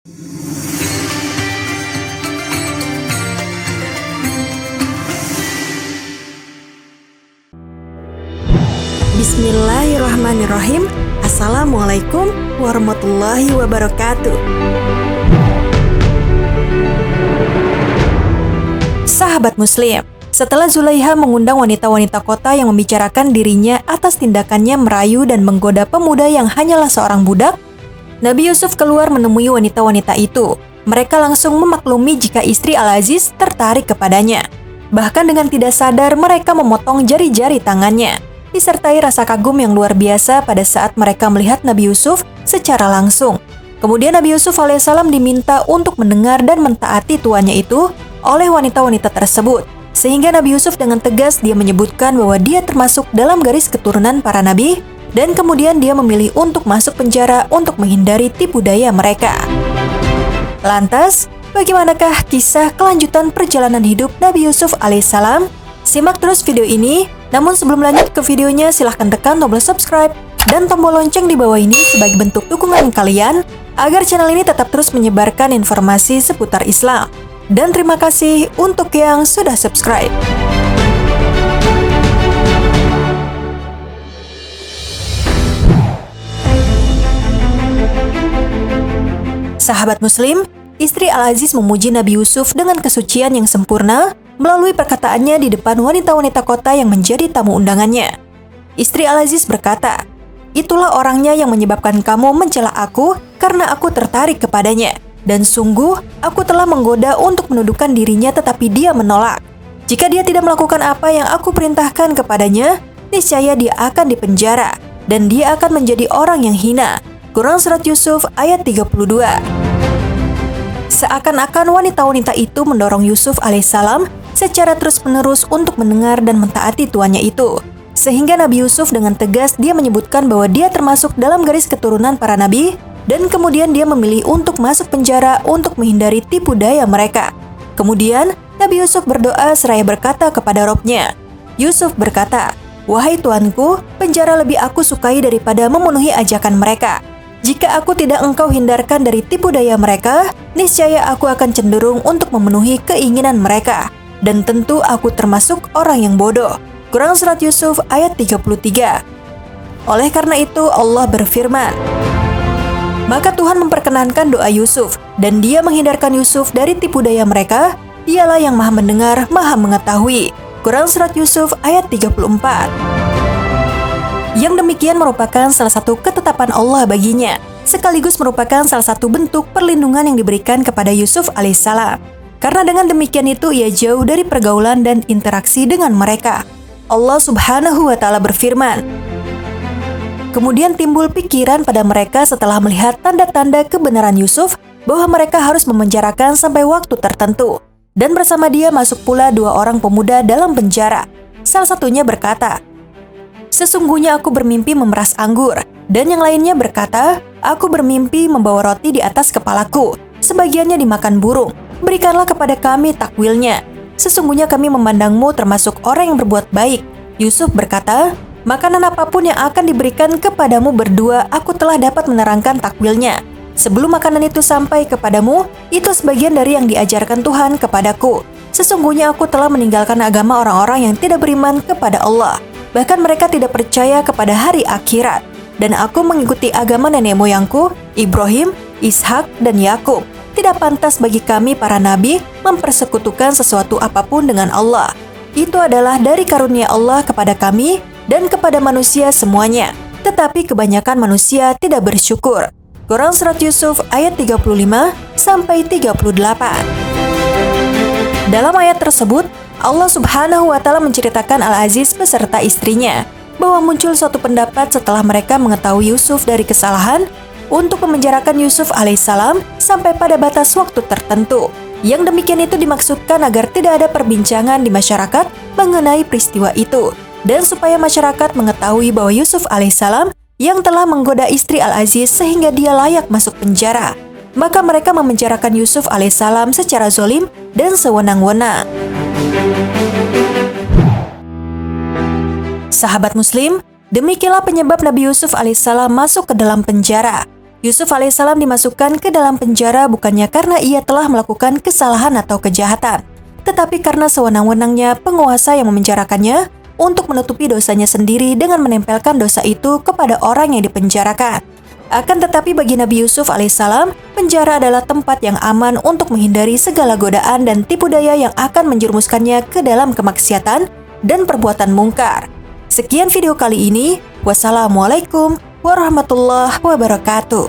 Bismillahirrahmanirrahim. Assalamualaikum warahmatullahi wabarakatuh. Sahabat Muslim, setelah Zulaiha mengundang wanita-wanita kota yang membicarakan dirinya atas tindakannya merayu dan menggoda pemuda yang hanyalah seorang budak, Nabi Yusuf keluar menemui wanita-wanita itu. Mereka langsung memaklumi jika istri Al-Aziz tertarik kepadanya. Bahkan dengan tidak sadar mereka memotong jari-jari tangannya, disertai rasa kagum yang luar biasa pada saat mereka melihat Nabi Yusuf secara langsung. Kemudian Nabi Yusuf alaihissalam diminta untuk mendengar dan mentaati tuannya itu oleh wanita-wanita tersebut. Sehingga Nabi Yusuf dengan tegas dia menyebutkan bahwa dia termasuk dalam garis keturunan para nabi, dan kemudian dia memilih untuk masuk penjara untuk menghindari tipu daya mereka. Lantas, bagaimanakah kisah kelanjutan perjalanan hidup Nabi Yusuf alaihissalam? Simak terus video ini. Namun sebelum lanjut ke videonya, silahkan tekan tombol subscribe dan tombol lonceng di bawah ini sebagai bentuk dukungan kalian agar channel ini tetap terus menyebarkan informasi seputar Islam. Dan terima kasih untuk yang sudah subscribe. Sahabat Muslim, istri Al-Aziz memuji Nabi Yusuf dengan kesucian yang sempurna melalui perkataannya di depan wanita-wanita kota yang menjadi tamu undangannya. Istri Al-Aziz berkata, "Itulah orangnya yang menyebabkan kamu mencela aku karena aku tertarik kepadanya. Dan sungguh, aku telah menggoda untuk menundukkan dirinya tetapi dia menolak. Jika dia tidak melakukan apa yang aku perintahkan kepadanya, niscaya dia akan dipenjara dan dia akan menjadi orang yang hina." Quran Surat Yusuf ayat 32. Seakan-akan wanita-wanita itu mendorong Yusuf alaihissalam secara terus-menerus untuk mendengar dan mentaati tuannya itu. Sehingga Nabi Yusuf dengan tegas dia menyebutkan bahwa dia termasuk dalam garis keturunan para nabi, dan kemudian dia memilih untuk masuk penjara untuk menghindari tipu daya mereka. Kemudian Nabi Yusuf berdoa seraya berkata kepada Robnya. Yusuf berkata, "Wahai Tuanku, penjara lebih aku sukai daripada memenuhi ajakan mereka. Jika aku tidak engkau hindarkan dari tipu daya mereka, niscaya aku akan cenderung untuk memenuhi keinginan mereka. Dan tentu aku termasuk orang yang bodoh." Quran Surat Yusuf ayat 33. Oleh karena itu Allah berfirman, maka Tuhan memperkenankan doa Yusuf, dan dia menghindarkan Yusuf dari tipu daya mereka. Dialah yang maha mendengar, maha mengetahui. Quran Surat Yusuf ayat 34. Yang demikian merupakan salah satu ketetapan Allah baginya, sekaligus merupakan salah satu bentuk perlindungan yang diberikan kepada Yusuf alaihissalam. Karena dengan demikian itu ia jauh dari pergaulan dan interaksi dengan mereka. Allah Subhanahu wa Ta'ala berfirman, kemudian timbul pikiran pada mereka setelah melihat tanda-tanda kebenaran Yusuf bahwa mereka harus memenjarakan sampai waktu tertentu. Dan bersama dia masuk pula 2 orang pemuda dalam penjara. Salah satunya berkata, "Sesungguhnya aku bermimpi memeras anggur." Dan yang lainnya berkata, "Aku bermimpi membawa roti di atas kepalaku. Sebagiannya dimakan burung. Berikanlah kepada kami takwilnya. Sesungguhnya kami memandangmu termasuk orang yang berbuat baik." Yusuf berkata, "Makanan apapun yang akan diberikan kepadamu berdua, aku telah dapat menerangkan takwilnya. Sebelum makanan itu sampai kepadamu, itu sebagian dari yang diajarkan Tuhan kepadaku. Sesungguhnya aku telah meninggalkan agama orang-orang yang tidak beriman kepada Allah. Bahkan mereka tidak percaya kepada hari akhirat. Dan aku mengikuti agama nenek moyangku, Ibrahim, Ishak, dan Yakub. Tidak pantas bagi kami para nabi mempersekutukan sesuatu apapun dengan Allah. Itu adalah dari karunia Allah kepada kami dan kepada manusia semuanya. Tetapi kebanyakan manusia tidak bersyukur." Quran Surat Yusuf ayat 35-38. Dalam ayat tersebut, Allah Subhanahu wa Ta'ala menceritakan Al-Aziz beserta istrinya bahwa muncul suatu pendapat setelah mereka mengetahui Yusuf dari kesalahan untuk memenjarakan Yusuf alaihissalam sampai pada batas waktu tertentu. Yang demikian itu dimaksudkan agar tidak ada perbincangan di masyarakat mengenai peristiwa itu, dan supaya masyarakat mengetahui bahwa Yusuf alaihissalam yang telah menggoda istri Al-Aziz sehingga dia layak masuk penjara. Maka mereka memenjarakan Yusuf alaihissalam secara zolim dan sewenang-wenang. Sahabat Muslim, demikianlah penyebab Nabi Yusuf alaihissalam masuk ke dalam penjara. Yusuf alaihissalam dimasukkan ke dalam penjara bukannya karena ia telah melakukan kesalahan atau kejahatan, tetapi karena sewenang-wenangnya penguasa yang memenjarakannya untuk menutupi dosanya sendiri dengan menempelkan dosa itu kepada orang yang dipenjarakan. Akan tetapi bagi Nabi Yusuf alaihissalam, penjara adalah tempat yang aman untuk menghindari segala godaan dan tipu daya yang akan menjerumuskannya ke dalam kemaksiatan dan perbuatan mungkar. Sekian video kali ini. Wassalamualaikum warahmatullahi wabarakatuh.